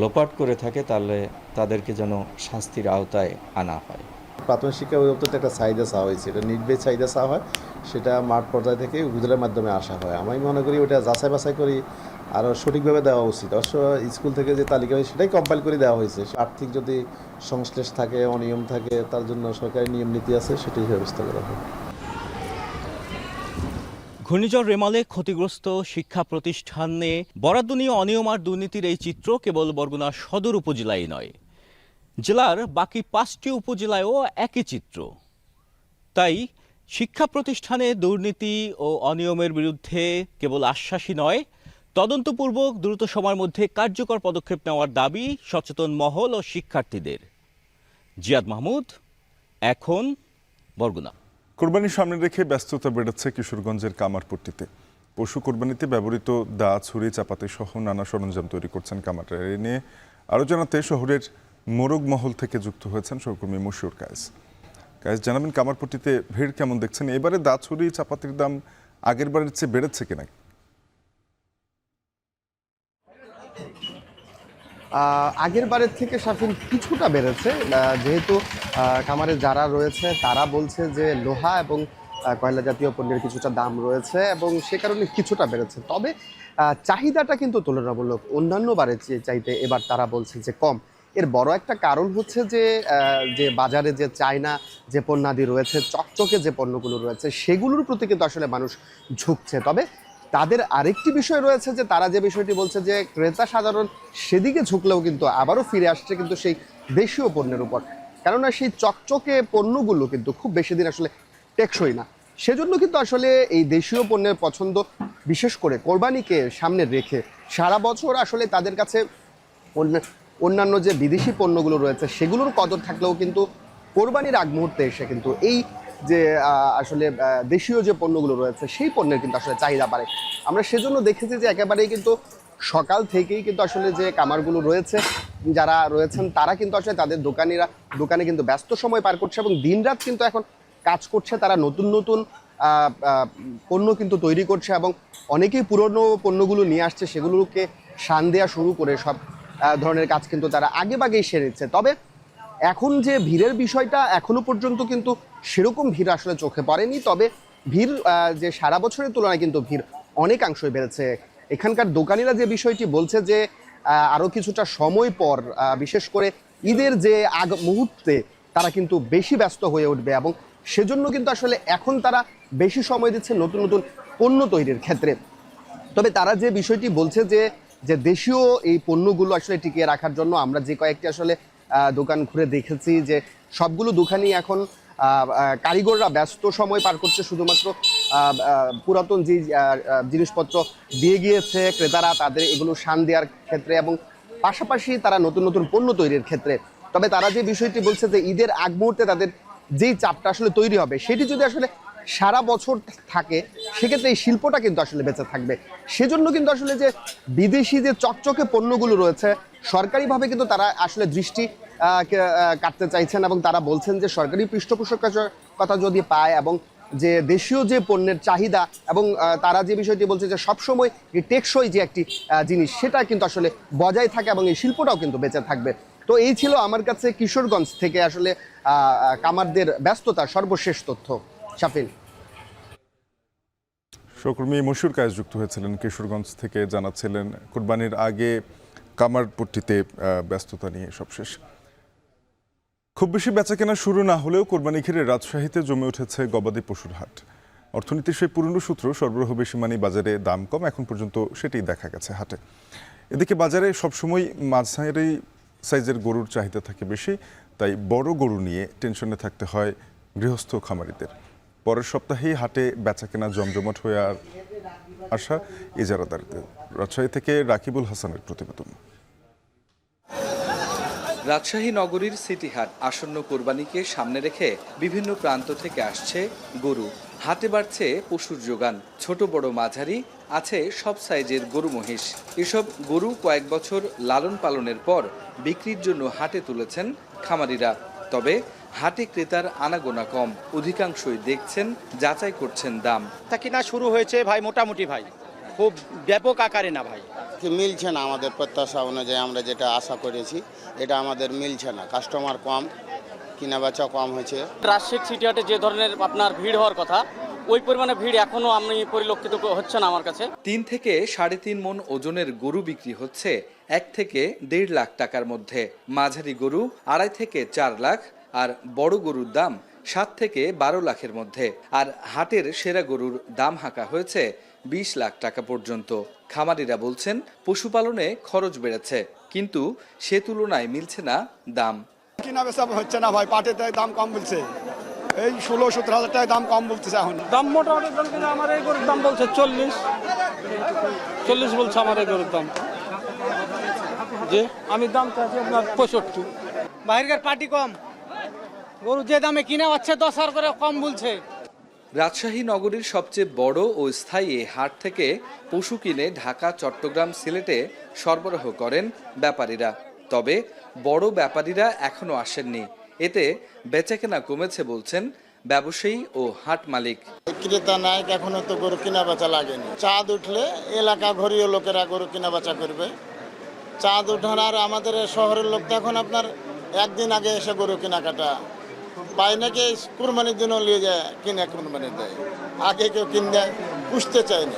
লোপাট করে থাকে তাহলে তাদেরকে যেন শাস্তির আওতায় আনা হয়। প্রাথমিক শিক্ষা অধিদপ্তর একটা চাহিদা চাওয়া হয়েছে, এটা নির্বাহী চাহিদা চাওয়া হয়, সেটা মাঠ পর্যায় থেকে উপজেলার মাধ্যমে আসা হয়। আমি মনে করি ওটা যাচাই বাছাই করি আরও সঠিকভাবে দেওয়া উচিত। অবশ্য স্কুল থেকে যে তালিকা হয় সেটাই কম্পাইল করে দেওয়া হয়েছে। আর্থিক যদি সংশ্লেষ থাকে, অনিয়ম থাকে, তার জন্য সরকারি নিয়ম নীতি আছে, সেটাই ব্যবস্থা করা হবে। ঘূর্ণিঝড় রেমালে ক্ষতিগ্রস্ত শিক্ষা প্রতিষ্ঠানে বরাদ্দ নিয়ে অনিয়ম আর দুর্নীতির এই চিত্র কেবল বরগুনা সদর উপজেলায় নয়, জেলার বাকি 5টি উপজেলায়ও একই চিত্র। তাই শিক্ষা প্রতিষ্ঠানে দুর্নীতি ও অনিয়মের বিরুদ্ধে কেবল আশ্বাসই নয়, তদন্তপূর্বক দ্রুত সময়ের মধ্যে কার্যকর পদক্ষেপ নেওয়ার দাবি সচেতন মহল ও শিক্ষার্থীদের। জিয়াদ মাহমুদ, এখন, বরগুনা। কোরবানির সামনে রেখে ব্যস্ততা বেড়েছে কিশোরগঞ্জের কামারপট্টিতে। পশু কোরবানিতে ব্যবহৃত দা, ছুরি, চাপাতি সহ নানা সরঞ্জাম তৈরি করছেন কামাররা। এ নিয়ে আরও জানাতে শহরের মোরগ মহল থেকে যুক্ত হয়েছেন সহকর্মী মশিউর কায়েস। কায়েস, জানাবেন কামারপট্টিতে ভিড় কেমন দেখছেন? এবারে দা, ছুরি, চাপাতির দাম আগের বারের চেয়ে বেড়েছে কিনা? আগের বারের থেকে শাফিন কিছুটা বেড়েছে, যেহেতু খামারে যারা রয়েছে তারা বলছে যে লোহা এবং কয়লা জাতীয় পণ্যের কিছুটা দাম রয়েছে এবং সে কারণে কিছুটা বেড়েছে। তবে চাহিদাটা কিন্তু তুলনামূলক অন্যান্য বারের চাইতে এবার তারা বলছে যে কম। এর বড় একটা কারণ হচ্ছে যে বাজারে যে চায়না যে পণ্যাদি রয়েছে, চকচকে যে পণ্যগুলো রয়েছে, সেগুলোর প্রতি কিন্তু আসলে মানুষ ঝুঁকছে। তবে তাদের আরেকটি বিষয় রয়েছে যে তারা যে বিষয়টি বলছে যে ক্রেতা সাধারণ সেদিকে ঝুঁকলেও কিন্তু আবারও ফিরে আসছে কিন্তু সেই দেশীয় পণ্যের উপর, কেননা সেই চকচকে পণ্যগুলো কিন্তু খুব বেশি দিন আসলে টেকসই না। সেজন্য কিন্তু আসলে এই দেশীয় পণ্যের পছন্দ, বিশেষ করে কোরবানিকে সামনে রেখে সারা বছর আসলে তাদের কাছে অন্যান্য যে বিদেশি পণ্যগুলো রয়েছে সেগুলোর কদর থাকলেও কিন্তু কোরবানির আগ মুহূর্তে এসে কিন্তু এই যে আসলে দেশীয় যে পণ্যগুলো রয়েছে সেই পণ্যের কিন্তু আসলে চাহিদা বাড়ে। আমরা সেজন্য দেখেছি যে একেবারেই কিন্তু সকাল থেকেই কিন্তু আসলে যে কামারগুলো রয়েছে, যারা রয়েছেন তারা কিন্তু আসলে তাদের দোকানে কিন্তু ব্যস্ত সময় পার করছে এবং দিনরাত কিন্তু এখন কাজ করছে। তারা নতুন নতুন পণ্য কিন্তু তৈরি করছে এবং অনেকেই পুরনো পণ্যগুলো নিয়ে আসছে, সেগুলোকে শান দেওয়া শুরু করে সব ধরনের কাজ কিন্তু তারা আগেভাগেই সেরেছে। তবে এখন যে ভিড়ের বিষয়টা এখনো পর্যন্ত কিন্তু সেরকম ভিড় আসলে চোখে পড়েনি। তবে ভিড় যে সারা বছরের তুলনায় কিন্তু ভিড় অনেকাংশই বেড়েছে। এখানকার দোকানিরা যে বিষয়টি বলছে যে আরও কিছুটা সময় পর, বিশেষ করে ঈদের যে আগ মুহূর্তে তারা কিন্তু বেশি ব্যস্ত হয়ে উঠবে এবং সেজন্য কিন্তু আসলে এখন তারা বেশি সময় দিচ্ছে নতুন নতুন পণ্য তৈরির ক্ষেত্রে। তবে তারা যে বিষয়টি বলছে যে দেশীয় এই পণ্যগুলো আসলে টিকিয়ে রাখার জন্য আমরা যে কয়েকটি আসলে দোকান ঘুরে দেখেছি যে সবগুলো দোকানই এখন কারিগররা ব্যস্ত সময় পার করছে শুধুমাত্র পুরাতন যে জিনিসপত্র দিয়ে গিয়েছে ক্রেতারা তাদের এগুলো শান দেওয়ার ক্ষেত্রে এবং পাশাপাশি তারা নতুন নতুন পণ্য তৈরির ক্ষেত্রে। তবে তারা যে বিষয়টি বলছে যে ঈদের আগ মুহূর্তে তাদের যেই চাপটা আসলে তৈরি হবে সেটি যদি আসলে সারা বছর থাকে সেক্ষেত্রে এই শিল্পটা কিন্তু আসলে বেঁচে থাকবে। সেজন্য কিন্তু আসলে যে বিদেশি যে চকচকে পণ্যগুলো রয়েছে সরকারিভাবে কিন্তু তারা আসলে দৃষ্টি কাটতে চাইছেন এবং তারা বলছেন যে সরকারি পৃষ্ঠপোষকতা যদি পায় এবং যে দেশীয় যে পণ্যের চাহিদা এবং তারা যে বিষয়টি বলছে যে সবসময় এই টেকসই যে একটি জিনিস সেটা কিন্তু আসলে বজায় থাকে এবং এই শিল্পটাও কিন্তু বেঁচে থাকবে। তো এই ছিল আমার কাছে কিশোরগঞ্জ থেকে আসলে কামারদের ব্যস্ততার সর্বশেষ তথ্য। শাফিন। সহকর্মী মশিউর কায়েস যুক্ত হয়েছিলেন কিশোরগঞ্জ থেকে, জানাচ্ছিলেন কুরবানির আগে কামারপট্টিতে ব্যস্ততা নিয়ে সবশেষ। খুব বেশি বেচাকেনা শুরু না হলেও কোরবানি ঘিরে রাজশাহীতে জমে উঠেছে গবাদি পশুর হাট। অর্থনীতির সেই পুরনো সূত্র সরবরাহ বেশি মানে বাজারে দাম কম, এখন পর্যন্ত সেটাই দেখা গেছে হাটে। এদিকে বাজারে সবসময় মাঝারি সাইজের গরুর চাহিদা থাকে বেশি, তাই বড় গরু নিয়ে টেনশনে থাকতে হয় গৃহস্থ খামারিদের। পরের সপ্তাহেই হাটে বেচাকেনা জমজমাট হয়ে আসা ইজারাদারদের। রাজশাহী থেকে রাকিবুল হাসানের প্রতিবেদন। রাজশাহী নগরীর সিটি হাট আসন্ন কোরবানিকে সামনে রেখে বিভিন্ন প্রান্ত থেকে আসছে গরু। হাটে বাড়ছে পশুর যোগান, ছোট বড় মাঝারি আছে সব সাইজের গরু মহিষ। এসব গরু কয়েক বছর লালন পালনের পর বিক্রির জন্য হাটে তুলেছেন খামারিরা। তবে হাটে ক্রেতার আনাগোনা কম, অধিকাংশই দেখছেন, যাচাই করছেন দাম। তা কিনা শুরু হয়েছে ভাই, মোটামুটি ভাই, খুব ব্যাপক আকারে না ভাই। মিলছে না আমাদের প্রত্যাশা অনুযায়ী, আমরা যেটা আশা করেছি এটা আমাদের মিলছে না। কাস্টমার কম, কিনা বেচা কম হয়েছে। রাজশাহী সিটি হাটে যে ধরনের আপনার ভিড় হওয়ার কথা, ওই পরিমাণে ভিড় এখনো আমি পরিলক্ষিত হচ্ছে না আমার কাছে। 3 থেকে 3.5 মণ ওজনের গরু বিক্রি হচ্ছে 1 থেকে 1.5 লাখ টাকার মধ্যে। মাঝারি গরু 2.5 থেকে 4 লাখ, আর বড় গরুর দাম 7 থেকে 12 লাখের মধ্যে। আর হাটের সেরা গরুর দাম হাঁকা হয়েছে 20 লাখ টাকা পর্যন্ত। খামারিরা বলছেন পশুপালনে খরচ বেড়েছে, কিন্তু সে তুলনায় মিলছে না দাম। কিনা বেচা হচ্ছে না ভাই, পাটের দাম কম বলছে, এই 16-17 হাজার টাকা দাম কম বলতেছে। এখন দাম মোটামুটি আমার এই গরুর দাম বলছে 40 বলছে আমার এই গরুর দাম। যে আমি দাম চাচ্ছি আপনার 65। বাইরের পার্টি কম, গরু যে দামে কিনা হচ্ছে 10,000 করে কম বলছে। রাজশাহী নগরীর সবচেয়ে বড় ও স্থায়ী হাট থেকে পশু কিনে ঢাকা, চট্টগ্রাম, সিলেটে সরবরাহ করেন ব্যাপারীরা। তবে বড় ব্যাপারীরা এখনো আসেননি। এতে বেচাকেনা কমেছে বলছেন ব্যবসায়ী ও হাট মালিক। ক্রেতা নাই, এখনো তো গরু কিনা বেচা লাগেনি। চাঁদ উঠলে এলাকা ঘরীয় লোকেরা গরু কিনা বেচা করবে। চাঁদ উঠানোর আমাদের শহরের লোক তো এখন আপনার একদিন আগে এসে গরু কেনাকাটা পায় নাকি, কুরবানির জন্য নিয়ে যায়, কিনে কুরবানি দেয়, আগে কেউ কিনে দেয়, পুষতে চায় না।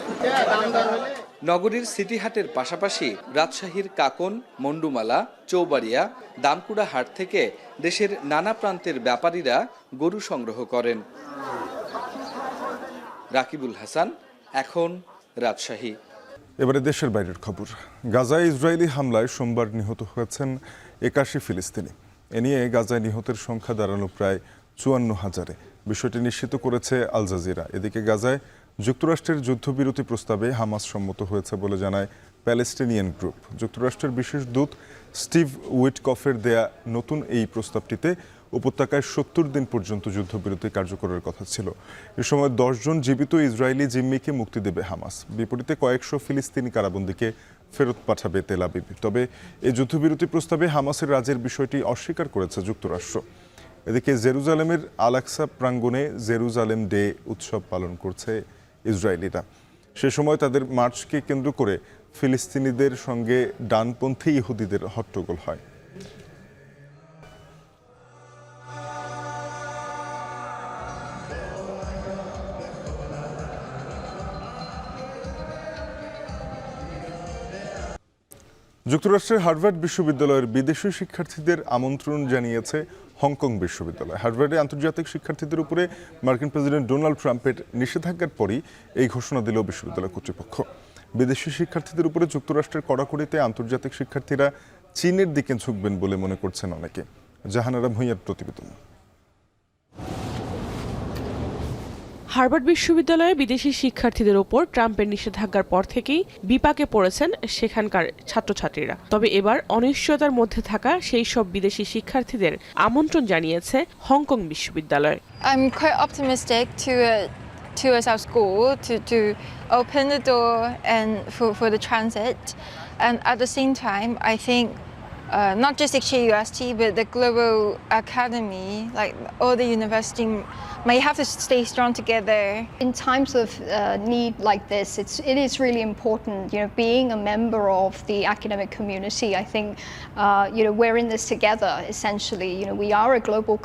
নগরীর সিটি হাটের পাশাপাশি রাজশাহীর কাকন, মন্ডুমালা, চৌবাড়িয়া, দামকুড়া হাট থেকে দেশের নানা প্রান্তের ব্যাপারীরা গরু সংগ্রহ করেন। রাকিবুল হাসান, এখন রাজশাহী। এবারে দেশের বাইরের খবর। গাজায় ইসরায়েলি হামলায় সোমবার নিহত হয়েছেন 81 ফিলিস্তিনি। এ নিয়ে গাজায় নিহতের সংখ্যা দাঁড়ানো প্রায় 54,000-এ। বিষয়টি নিশ্চিত করেছে আল জাজিরা। এদিকে গাজায় যুক্তরাষ্ট্রের যুদ্ধবিরতি প্রস্তাবে হামাস সম্মত হয়েছে বলে জানায় প্যালেস্টিনিয়ান গ্রুপ। যুক্তরাষ্ট্রের বিশেষ দূত স্টিভ উইটকফের দেয়া নতুন এই প্রস্তাবটিতে উপত্যকায় 70 দিন পর্যন্ত যুদ্ধবিরতি কার্যকরের কথা ছিল। এ সময় 10 জন জীবিত ইসরায়েলি জিম্মিকে মুক্তি দেবে হামাস। বিপরীতে কয়েকশো ফিলিস্তিনি কারাবন্দীকে ফেরত পাঠাবে তেল আবিব। তবে এই যুদ্ধবিরতি প্রস্তাবে হামাসের রাজের বিষয়টি অস্বীকার করেছে যুক্তরাষ্ট্র। এদিকে জেরুজালেমের আল আকসা প্রাঙ্গণে জেরুজালেম ডে উৎসব পালন করছে ইসরায়েলিরা। সে সময় তাদের মার্চকে কেন্দ্র করে ফিলিস্তিনিদের সঙ্গে ডানপন্থী ইহুদিদের হট্টগোল হয়। যুক্তরাষ্ট্রের হার্ভার্ড বিশ্ববিদ্যালয়ের বিদেশি শিক্ষার্থীদের আমন্ত্রণ জানিয়েছে হংকং বিশ্ববিদ্যালয়। হার্ভার্ডে আন্তর্জাতিক শিক্ষার্থীদের উপরে মার্কিন প্রেসিডেন্ট ডোনাল্ড ট্রাম্পের নিষেধাজ্ঞার পরই এই ঘোষণা দিল বিশ্ববিদ্যালয় কর্তৃপক্ষ। বিদেশি শিক্ষার্থীদের উপরে যুক্তরাষ্ট্রের কড়াকড়িতে আন্তর্জাতিক শিক্ষার্থীরা চীনের দিকে ঝুঁকবেন বলে মনে করছেন অনেকে। জাহানারা ভূঁইয়ার প্রতিবেদন। হার্ভার্ড বিশ্ববিদ্যালয়ে বিদেশি শিক্ষার্থীদের ওপর ট্রাম্পের নিষেধাজ্ঞার পর থেকেই বিপাকে পড়েছেন সেখানকার ছাত্রছাত্রীরা। তবে এবার অনিশ্চয়তার মধ্যে থাকা সেই সব বিদেশি শিক্ষার্থীদের আমন্ত্রণ জানিয়েছে হংকং বিশ্ববিদ্যালয়। I'm quite optimistic towards our school to open the door and for the transit, and at the same time I think not just HKUST but the global academy, like all the university, may have to stay strong together. In times of need like this, it is really important, being a member of the academic community. I think, we're in this together, essentially. We are a global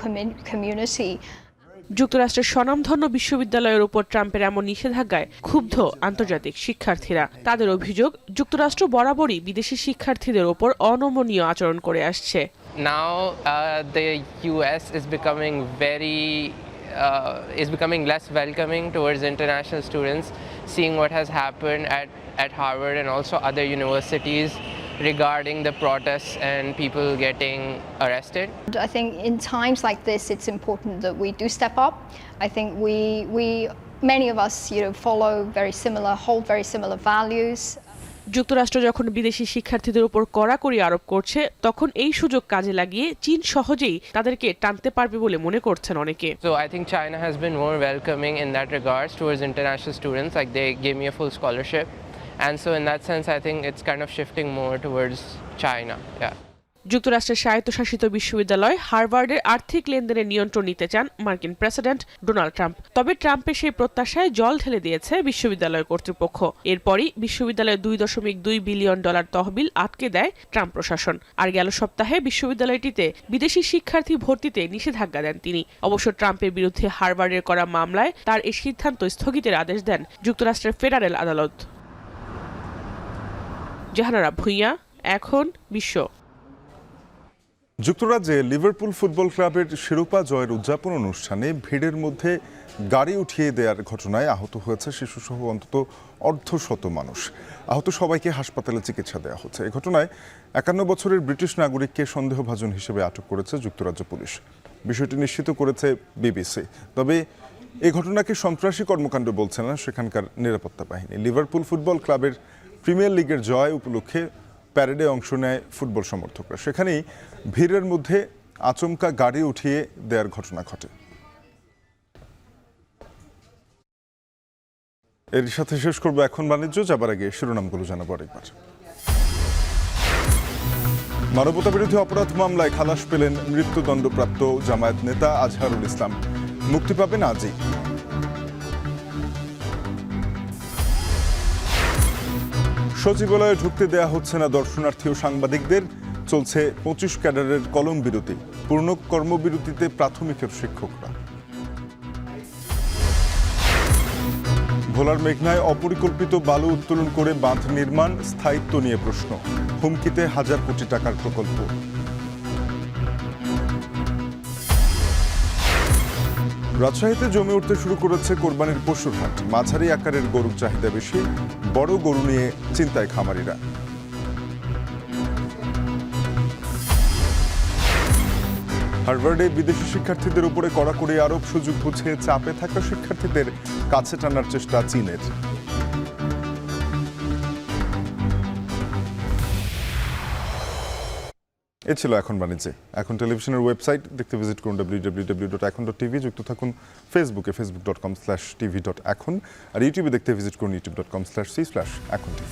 community. যুক্তরাষ্ট্রের স্বনামধন্য বিশ্ববিদ্যালয়ের উপর ট্রাম্পের এমন নিষেধাজ্ঞায় ক্ষুব্ধ আন্তর্জাতিক শিক্ষার্থীরা। তাদের অভিযোগ, যুক্তরাষ্ট্র বরাবরই বিদেশি শিক্ষার্থীদের ওপর অনমনীয় আচরণ করে আসছে। now the US is becoming less welcoming towards international students, seeing what has happened at Harvard and also other universities regarding the protests and people getting arrested. I think in times like this, it's important that we do step up. I think many of us, hold very similar values. যুক্তরাষ্ট্র যখন বিদেশি শিক্ষার্থীদের উপর কড়াকড়ি আরোপ করছে, তখন এই সুযোগ কাজে লাগিয়ে চীন সহজেই তাদেরকে টানতে পারবে বলে মনে করছেন অনেকে। So I think China has been more welcoming in that regards towards international students. Like they gave me a full scholarship, and so in that sense, I think it's kind of shifting more towards China. Yeah. যুক্তরাষ্ট্রের স্বায়ত্তশাসিত বিশ্ববিদ্যালয় হার্ভার্ডের আর্থিক লেনদেনের নিয়ন্ত্রণ নিতে চান মার্কিন প্রেসিডেন্ট ডোনাল্ড ট্রাম্প। তবে ট্রাম্পের সেই প্রত্যাশায় জল ঢেলে দিয়েছে বিশ্ববিদ্যালয় কর্তৃপক্ষ। এরপরই বিশ্ববিদ্যালয়ের $2.2 বিলিয়ন তহবিল আটকে দেয় ট্রাম্প প্রশাসন। আর গেল সপ্তাহে বিশ্ববিদ্যালয়টিতে বিদেশি শিক্ষার্থী ভর্তিতে নিষেধাজ্ঞা দেন তিনি। অবশ্য ট্রাম্পের বিরুদ্ধে হার্ভার্ডের করা মামলায় তার এই সিদ্ধান্ত স্থগিতের আদেশ দেন যুক্তরাষ্ট্রের ফেডারেল আদালত। জাহানারা ভুঁইয়া, এখন বিশ্ব। যুক্তরাজ্যে লিভারপুল ফুটবল ক্লাবের শিরোপা জয়ের উদযাপন অনুষ্ঠানে ভিড়ের মধ্যে গাড়ি উঠিয়ে দেওয়ার ঘটনায় আহত হয়েছে শিশুসহ অন্তত অর্ধশত মানুষ। আহত সবাইকে হাসপাতালে চিকিৎসা দেওয়া হচ্ছে। এই ঘটনায় 51 বছরের ব্রিটিশ নাগরিককে সন্দেহভাজন হিসেবে আটক করেছে যুক্তরাজ্য পুলিশ। বিষয়টি নিশ্চিত করেছে বিবিসি। তবে এই ঘটনাকে সন্ত্রাসী কর্মকাণ্ড বলছে না সেখানকার নিরাপত্তা বাহিনী। লিভারপুল ফুটবল ক্লাবের প্রিমিয়ার লিগের জয় উপলক্ষে প্যারেডে অংশ নেয় ফুটবল সমর্থকরা। সেখানেই ভিড়ের মধ্যে আচমকা গাড়ি উঠিয়ে দেওয়ার ঘটনা ঘটে। এর সাথে শেষ করবো এখন বাণিজ্য। যাবার আগে শিরোনামগুলো জানাবো আরেকবার। মানবতাবিরোধী অপরাধ মামলায় খালাস পেলেন মৃত্যুদণ্ডপ্রাপ্ত জামায়াত নেতা আজহারুল ইসলাম। মুক্তি পাবেন আজই। সচিবালয়ে ঢুকতে দেয়া হচ্ছে না দর্শনার্থী ও সাংবাদিকদের। চলছে 25 ক্যাডারের কলম বিরতি। পূর্ণ কর্মবিরতিতে প্রাথমিকের শিক্ষকরা। ভোলার মেঘনায় অপরিকল্পিত বালু উত্তোলন করে বাঁধ নির্মাণ, স্থায়িত্ব নিয়ে প্রশ্ন। হুমকিতে হাজার কোটি টাকার প্রকল্প। রাজশাহীতে জমে উঠতে শুরু করেছে কোরবানির পশুর হাট। মাঝারি আকারের গরুর চাহিদা বেশি, বড় গরু নিয়ে চিন্তায় খামারিরা। হার্ভার্ডে বিদেশি শিক্ষার্থীদের উপরে কড়াকড়ি আরোপ, সুযোগ বুঝে চাপে থাকা শিক্ষার্থীদের কাছে টানার চেষ্টা চীনের। এ ছিল এখন বাণিজ্যে। এখন টেলিভিশনের ওয়েবসাইট দেখতে ভিজিট করুন www.ekon.tv। যুক্ত থাকুন ফেসবুকে facebook.com/tv.ekon, আর ইউটিউবে দেখতে ভিজিট করুন youtube.com/c/ekon tv।